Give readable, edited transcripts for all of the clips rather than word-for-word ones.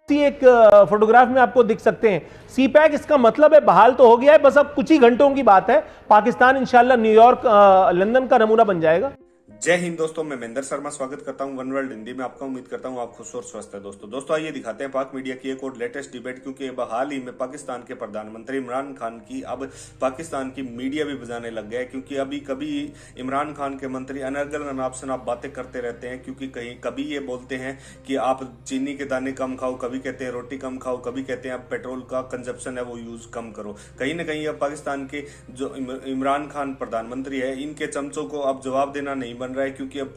एक फोटोग्राफ में आपको दिख सकते हैं। सी पैक, इसका मतलब है बहाल तो हो गया है, बस अब कुछ ही घंटों की बात है, पाकिस्तान इंशाल्लाह न्यूयॉर्क लंदन का नमूना बन जाएगा। जय हिंद दोस्तों, मैं महेंद्र शर्मा स्वागत करता हूं वन वर्ल्ड हिंदी में आपका। उम्मीद करता हूं आप खुश और स्वस्थ है। दोस्तों आइए दिखाते हैं पाक मीडिया की एक और लेटेस्ट डिबेट, क्योंकि अब हाल ही में पाकिस्तान के प्रधानमंत्री इमरान खान की अब पाकिस्तान की मीडिया भी बजाने लग गया है। क्योंकि अभी कभी इमरान खान के मंत्री अनर्गल अनाप शनाप बातें करते रहते हैं, क्योंकि कभी ये बोलते हैं कि आप चीनी के दाने कम खाओ, कभी कहते हैं रोटी कम खाओ, कभी कहते हैं आप पेट्रोल का कंजप्शन है वो यूज कम करो। कहीं ना कहीं अब पाकिस्तान के जो इमरान खान प्रधानमंत्री है, इनके चमचों को अब जवाब देना नहीं बन रहा है, क्योंकि अब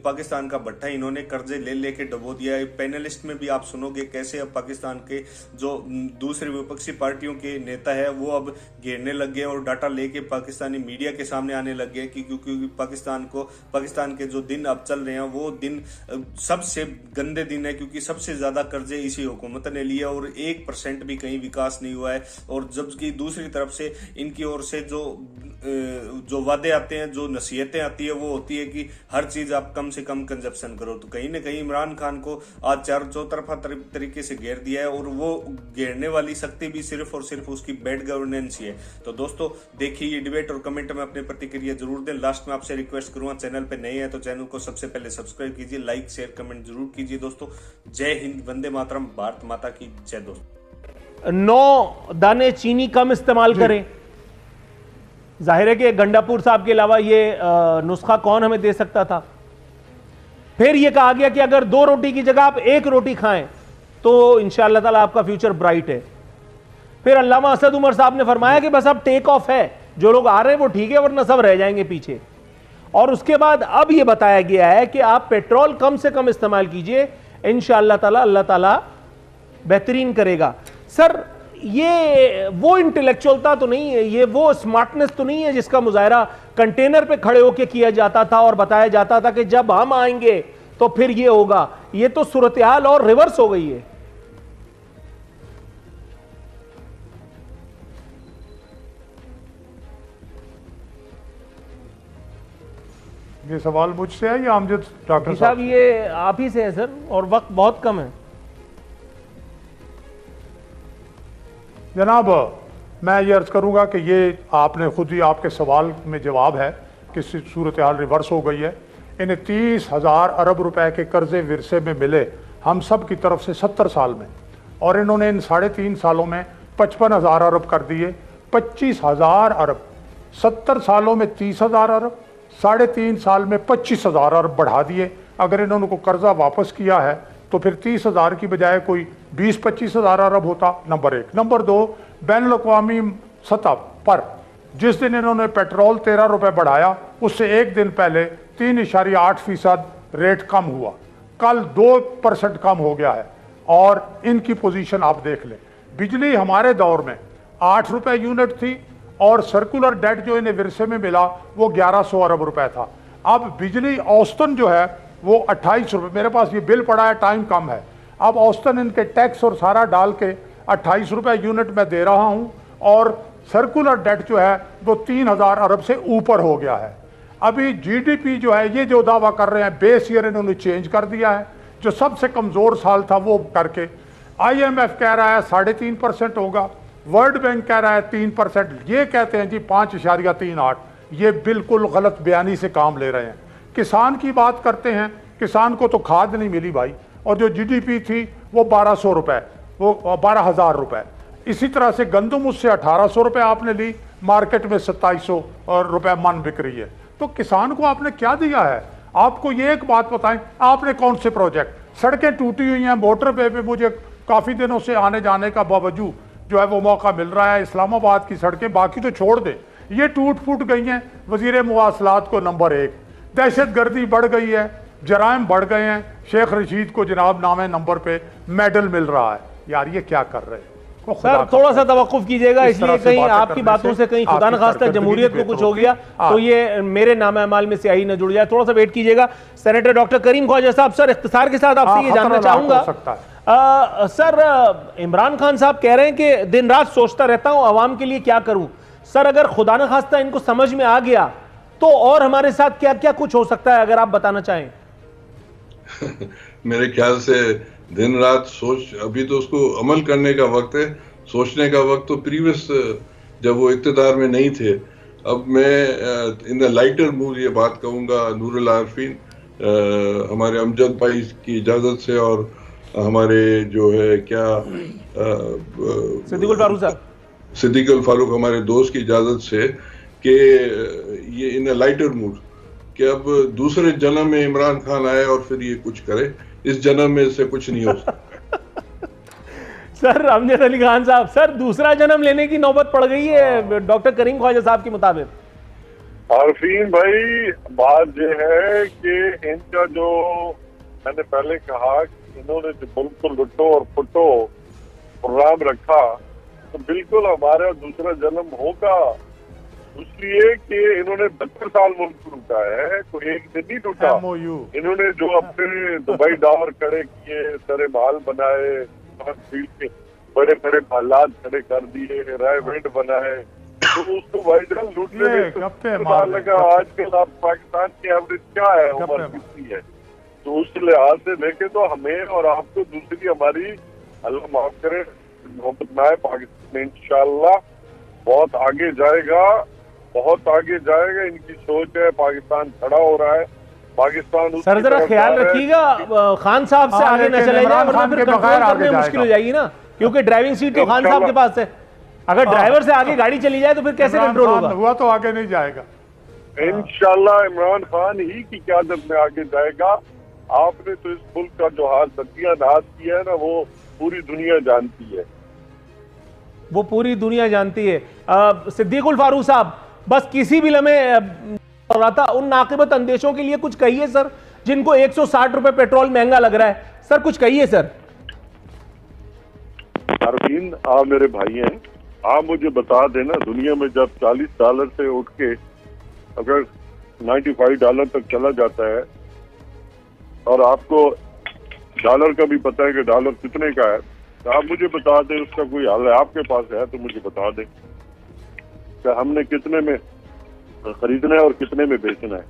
पाकिस्तान का भट्टा इन्होंने कर्जे ले लेके डुबो दिया है। पैनलिस्ट में भी आप सुनोगे कैसे अब पाकिस्तान के जो दूसरे विपक्षी पार्टियों के नेता है वो अब घेरने लग गए और डाटा लेके पाकिस्तानी मीडिया के सामने आने लग गए कि क्योंकि पाकिस्तान के जो दिन अब चल रहे हैं वो दिन सबसे गंदे दिन है, क्योंकि सबसे ज्यादा कर्जे इसी हुकूमत ने लिए और 1% भी कहीं विकास नहीं हुआ है। और जबकि दूसरी तरफ से इनकी ओर से जो वादे आते हैं, जो नसीहतें आती है, वो होती है कि हर चीज आप कम से कम कंजप्शन करो। तो कहीं ना कहीं इमरान खान को आज चौतरफा तरीके से घेर दिया है, और वो घेरने वाली शक्ति भी सिर्फ और सिर्फ उसकी बैड गवर्नेंस ही है। तो दोस्तों देखिए ये डिबेट और कमेंट में अपनी प्रतिक्रिया जरूर दें। लास्ट में आपसे रिक्वेस्ट करूंगा, चैनल पे नए हैं तो चैनल को सबसे पहले सब्सक्राइब कीजिए, लाइक शेयर कमेंट जरूर कीजिए। दोस्तों जय हिंद, वंदे मातरम, भारत माता की जय। दोस्तों 9 दाने चीनी कम इस्तेमाल करें। जाहिर है कि गंडापुर साहब के अलावा ये नुस्खा कौन हमें दे सकता था। फिर ये कहा गया कि अगर 2 रोटी की जगह आप 1 रोटी खाएं तो इंशाअल्लाह ताला आपका फ्यूचर ब्राइट है। फिर अल्लामा असद उमर साहब ने फरमाया कि बस अब टेक ऑफ है, जो लोग आ रहे हैं वो ठीक है वरना सब रह जाएंगे पीछे। और उसके बाद अब यह बताया गया है कि आप पेट्रोल कम से कम इस्तेमाल कीजिए, इंशाअल्लाह ताला अल्लाह ताला बेहतरीन करेगा। सर ये वो इंटेलेक्चुअलता तो नहीं है, ये वो स्मार्टनेस तो नहीं है जिसका मुजाहरा कंटेनर पे खड़े होकर किया जाता था और बताया जाता था कि जब हम आएंगे तो फिर ये होगा। ये तो सूरत हाल और रिवर्स हो गई है। ये सवाल मुझसे है या अमजद डॉक्टर साहब? ये आप ही से है सर, और वक्त बहुत कम है। जनाब मैं ये अर्ज करूंगा कि ये आपने खुद ही, आपके सवाल में जवाब है कि सूरत हाल रिवर्स हो गई है। इन्हें 30,000 अरब रुपए के कर्जे विरसे में मिले हम सब की तरफ से 70 साल में, और इन्होंने इन 3.5 सालों में 55,000 अरब कर दिए। 25,000 अरब 70 सालों में 30,000 अरब, 3.5 साल में 25,000 अरब बढ़ा दिए। अगर इन्होंने को कर्जा वापस किया है तो फिर 30,000 की बजाय कोई 20-25,000 अरब होता, नंबर 1। नंबर 2, बैनुल अक़वामी सतह पर जिस दिन इन्होंने पेट्रोल 13 रुपये बढ़ाया, उससे एक दिन पहले 3.8% रेट कम हुआ, कल 2% कम हो गया है। और इनकी पोजीशन आप देख लें, बिजली हमारे दौर में 8 रुपये यूनिट थी और सर्कुलर डेट जो इन्हें विरसे में मिला वो 1100 अरब रुपए था। अब बिजली औसतन जो है वो 28 रुपये, मेरे पास ये बिल पड़ा है, टाइम कम है। अब औसतन इनके टैक्स और सारा डाल के 28 रुपये यूनिट में दे रहा हूँ, और सर्कुलर डेट जो है वो 3,000 अरब से ऊपर हो गया है। अभी जीडीपी जो है, ये जो दावा कर रहे हैं, बेस ईयर इन्होंने चेंज कर दिया है, जो सबसे कमज़ोर साल था वो करके। IMF कह रहा है 3.5% होगा, वर्ल्ड बैंक कह रहा है 3%, ये कहते हैं जी 5.38। ये बिल्कुल गलत बयानी से काम ले रहे हैं। किसान की बात करते हैं, किसान को तो खाद नहीं मिली भाई, और जो जीडीपी थी वो 1200 रुपये, वो 12,000 रुपये। इसी तरह से गंदम उससे 1800 रुपये आपने ली, मार्केट में 2700 रुपये मन बिक रही है। तो किसान को आपने क्या दिया है? आपको ये एक बात बताएं, आपने कौन से प्रोजेक्ट, सड़कें टूटी हुई हैं, मोटर पे मुझे काफ़ी दिनों से आने जाने का बावजूद जो है वो मौका मिल रहा है। इस्लामाबाद की सड़कें बाकी तो छोड़ दें, ये टूट फूट गई हैं। वज़ीर मुवासलात को नंबर 1, दहशतगर्दी बढ़ गई है, जराइम बढ़ गए हैं। शेख रशीद को जनाब नामे नंबर पे मेडल मिल रहा है। यार ये क्या कर रहे हैं? सर थोड़ा सा तवक्कुफ कीजिएगा, इसलिए कहीं आपकी बातों से कहीं खुदा न खास्ता जमहूरियत को कुछ हो गया तो ये मेरे नामे अमाल में स्याही न जुड़ जाए। थोड़ा सा वेट कीजिएगा। सेनेटर डॉक्टर करीम ख्वाजा साहब, सर इख्तिसार के साथ आपसे ये जानना चाहूंगा, सर इमरान खान साहब कह रहे हैं कि दिन रात सोचता रहता हूं अवाम के लिए क्या करूं। सर अगर खुदा न खास्ता इनको समझ में आ गया तो और हमारे साथ क्या क्या कुछ हो सकता है, अगर आप बताना चाहें। मेरे ख्याल से दिन रात सोच, अभी तो उसको अमल करने का वक्त है, सोचने का वक्त तो प्रीवियस जब वो इक़्तिदार में नहीं थे। अब मैं इन द लाइटर मूड ये बात कहूँगा, नूरुल आरफीन हमारे अमजद भाई की इजाज़त से और हमारे जो है क्या सिद्दीकुल फारूक हमारे दोस्त की इजाज़त से, कि ये इन द लाइटर मूड कि अब दूसरे जन्म में इमरान खान आए और फिर ये कुछ करे, इस जन्म में से कुछ नहीं हो सकता। सर अमजद अली खान साहब, सर दूसरा जन्म लेने की नौबत पड़ गई है डॉक्टर करीम ख्वाजा साहब के मुताबिक। आरफीन भाई, बात यह है कि इनका जो मैंने पहले कहा कि इन्होंने जो बिल्कुल लुटो और फुटो प्रोग्राम रखा, तो बिल्कुल हमारा दूसरा जन्म होगा, इसलिए कि इन्होंने 72 साल मुल्क लूटा है, कोई एक दिन नहीं लूटा। इन्होंने जो अपने दुबई टावर खड़े किए, सारे माल बनाए, बड़े बड़े हालात खड़े कर दिए, रायवेंट बनाए, तो उसको भाईजान लूटने में लगा। आजकल आप पाकिस्तान की एवरेज क्या है, उम्र कितनी है, तो उस लिहाज से देखे तो हमें और आपको दूसरी हमारी, अल्लाह माफ करे, मोहब्बत में पाकिस्तान इंशाल्लाह बहुत आगे जाएगा, बहुत आगे जाएगा। इनकी सोच है, पाकिस्तान खड़ा हो रहा है, पाकिस्तान। सर जरा ख्याल रखिएगा खान साहब से आगे न चले जाए, वरना फिर कंट्रोल करने में मुश्किल हो जाएगी ना, क्योंकि ड्राइविंग सीट तो खान साहब के पास है। अगर ड्राइवर से आगे गाड़ी चली जाए तो फिर कैसे कंट्रोल होगा? हुआ तो आगे नहीं जाएगा। इंशाल्लाह इमरान खान ही की क़यादत में आगे जाएगा। आपने तो इस मुल्क का जो हाल सत्यानाश किया है ना, वो पूरी दुनिया जानती है, वो पूरी दुनिया जानती है। सिद्दीकुल फारूक साहब, बस किसी भी लम्हे उन नाकिबत अंदेशों के लिए कुछ कहिए सर, जिनको 160 रुपए पेट्रोल महंगा लग रहा है। सर कुछ कहिए सर। अरविंद, आप मेरे भाई हैं, आप मुझे बता देना, दुनिया में जब $40 से उठ के अगर $95 तक चला जाता है, और आपको डॉलर का भी पता है कि डॉलर कितने का है, तो आप मुझे बता दें, उसका कोई हल है आपके पास है तो मुझे बता दें कि हमने कितने में खरीदना है और कितने में बेचना है।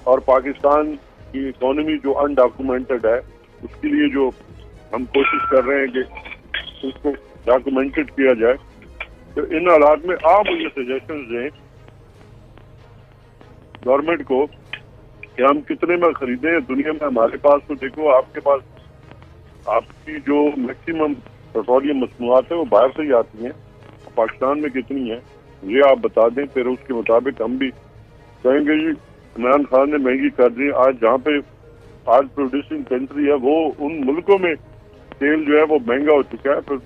और पाकिस्तान की इकोनॉमी जो अनडॉक्यूमेंटेड है, उसके लिए जो हम कोशिश कर रहे हैं कि उसको डॉक्यूमेंटेड किया जाए, तो इन हालात में आप मुझे सजेशन दें गवर्नमेंट को कि हम कितने में खरीदें। दुनिया में हमारे पास तो देखो, आपके पास आपकी जो मैक्सिमम पेट्रोलियम मसनूआत है वो बाहर से ही आती हैं, पाकिस्तान में कितनी है ये आप बता दें, फिर उसके मुताबिक हम भी कहेंगे जी इमरान खान ने महंगी कर दी। आज जहाँ पे आज प्रोड्यूसिंग कंट्री है, वो उन मुल्कों में तेल जो है वो महंगा हो चुका है, फिर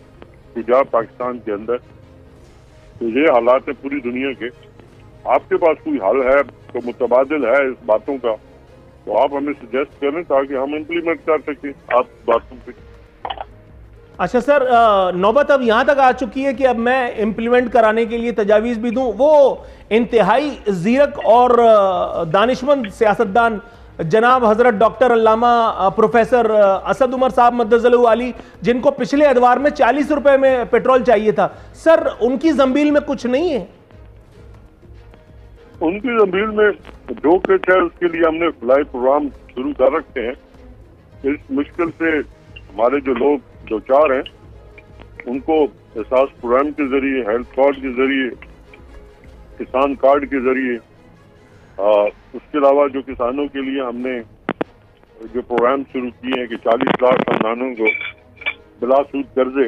पंजाब पाकिस्तान के अंदर। तो ये हालात है पूरी दुनिया के। आपके पास कोई हल है तो मुतबादिल है इस बातों का, तो आप हमें सजेस्ट करें ताकि हम इम्प्लीमेंट कर सकें आप बातों पे। अच्छा सर, नौबत अब यहाँ तक आ चुकी है कि अब मैं इम्प्लीमेंट कराने के लिए तजावीज़ भी दूँ। वो इंतहाई ज़ीरक और दानिशमंद सियासतदान जनाब हज़रत डॉक्टर अल्लामा प्रोफेसर असद उमर साहब मद्दज़ल्लहु आली, जिनको पिछले अदवार में 40 रुपए में पेट्रोल चाहिए था, सर उनकी ज़मील में कुछ नहीं है? उनकी ज़मील में जो कुछ है उसके लिए हमने फ्लाई प्रोग्राम शुरू कर रखे हैं। इस मुश्किल से हमारे जो लोग दो चार हैं, उनको एहसास प्रोग्राम के जरिए, हेल्थ कार्ड के जरिए, किसान कार्ड के जरिए, उसके अलावा जो किसानों के लिए हमने जो प्रोग्राम शुरू किए हैं कि 40 लाख खानदानों को बिला सूद कर्जे,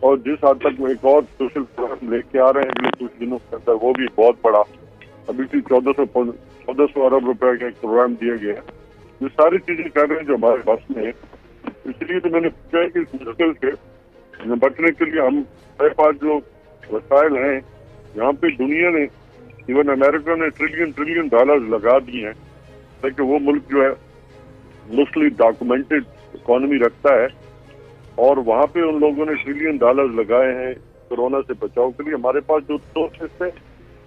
और जिस हद तक एक और सोशल प्रोग्राम लेके आ रहे हैं अगले कुछ दिनों के अंदर, वो भी बहुत बड़ा, अभी भी 1400 अरब रुपए का एक प्रोग्राम दिया गया है। ये सारी चीजें कर रहे हैं जो हमारे बस में है। इसलिए तो मैंने पूछा है कि इस मुश्किल से निपटने के लिए हमारे पास जो वसाइल हैं, यहाँ पे दुनिया ने, इवन अमेरिका ने ट्रिलियन डॉलर लगा दिए हैं, ताकि वो मुल्क जो है मोस्टली डॉक्यूमेंटेड इकोनॉमी रखता है, और वहाँ पे उन लोगों ने ट्रिलियन डॉलर लगाए हैं कोरोना से बचाव के लिए। हमारे पास जो सोर्सेस है,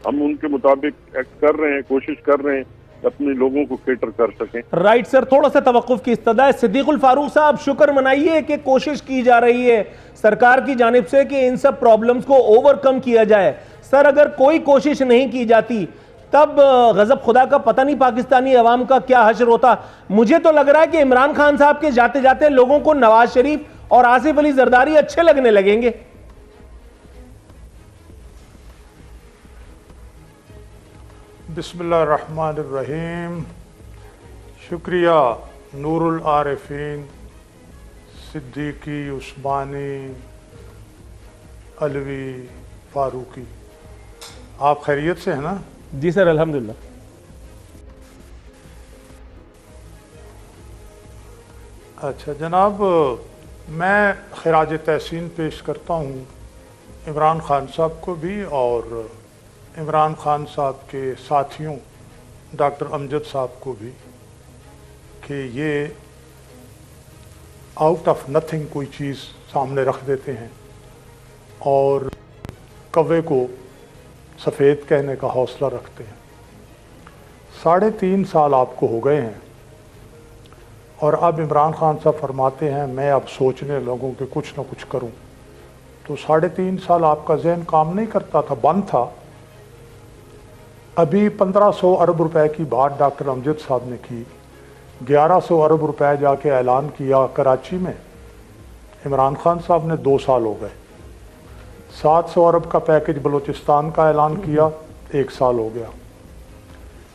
हम उनके मुताबिक एक्ट कर रहे हैं, कोशिश कर रहे हैं अपने लोगों को केटर कर सकें। राइट सर, थोड़ा सा तवक्कुफ की इस्तदा है। सिद्दीकुल फारूक साहब, शुक्र मनाइए कि कोशिश की जा रही है सरकार की जानिब से कि इन सब प्रॉब्लम्स को ओवरकम किया जाए। सर अगर कोई कोशिश नहीं की जाती तब गजब खुदा का पता नहीं पाकिस्तानी अवाम का क्या हश्र होता। मुझे तो लग रहा है कि इमरान खान साहब के जाते जाते लोगों को नवाज शरीफ और आसिफ अली जरदारी अच्छे लगने लगेंगे। बिस्मिल्लाहिर्रहमानिर्रहीम। शुक्रिया नूरुल आरिफीन, सिद्दीकी, उस्मानी, अलवी, फारूकी। आप खैरियत से हैं ना? जी सर, अल्हम्दुलिल्लाह। अच्छा जनाब, मैं खराज तहसीन पेश करता हूँ इमरान खान साहब को भी और इमरान खान साहब के साथियों डॉक्टर अमजद साहब को भी कि ये आउट ऑफ नथिंग कोई चीज़ सामने रख देते हैं और कौवे को सफ़ेद कहने का हौसला रखते हैं। 3.5 साल आपको हो गए हैं और अब इमरान खान साहब फरमाते हैं मैं अब सोचने लगूं कि कुछ ना कुछ करूं। तो 3.5 साल आपका जहन काम नहीं करता था, बंद था। अभी 1500 अरब रुपए की बात डॉक्टर अमजद साहब ने की, 1100 अरब रुपए जाके ऐलान किया कराची में। इमरान खान साहब ने 2 साल हो गए। 700 अरब का पैकेज बलूचिस्तान का ऐलान किया, 1 साल हो गया।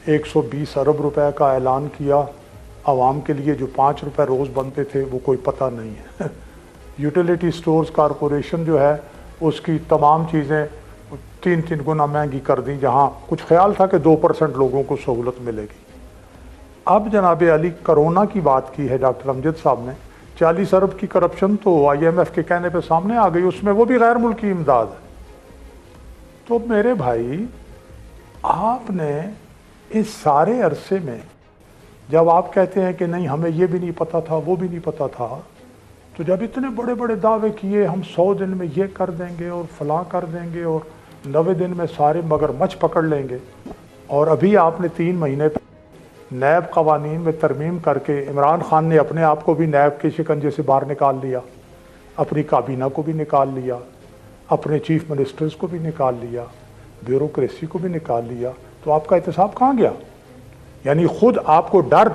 120 अरब रुपए का ऐलान किया आवाम के लिए, जो 5 रुपए रोज़ बनते थे वो कोई पता नहीं है। यूटिलिटी स्टोर्स कॉरपोरेशन जो है उसकी तमाम चीज़ें 3 गुना महंगी कर दी, जहाँ कुछ ख्याल था कि 2% लोगों को सहूलत मिलेगी। अब जनाब अली कोरोना की बात की है डॉक्टर अमजद साहब ने, 40 अरब की करप्शन तो IMF के कहने पे सामने आ गई, उसमें वो भी गैर मुल्की इमदाद है। तो मेरे भाई, आपने इस सारे अरसे में जब आप कहते हैं कि नहीं हमें ये भी नहीं पता था वो भी नहीं पता था, तो जब इतने बड़े बड़े दावे किए हम 100 दिन में ये कर देंगे और फलां कर देंगे और 90 दिन में सारे मगरमच्छ पकड़ लेंगे, और अभी आपने 3 महीने नैब कवानीन में तरमीम करके इमरान खान ने अपने आप को भी नैब के शिकंजे से बाहर निकाल लिया, अपनी काबीना को भी निकाल लिया, अपने चीफ मिनिस्टर्स को भी निकाल लिया, ब्यूरोक्रेसी को भी निकाल लिया। तो आपका एहतसाब कहाँ गया? यानी खुद आपको डर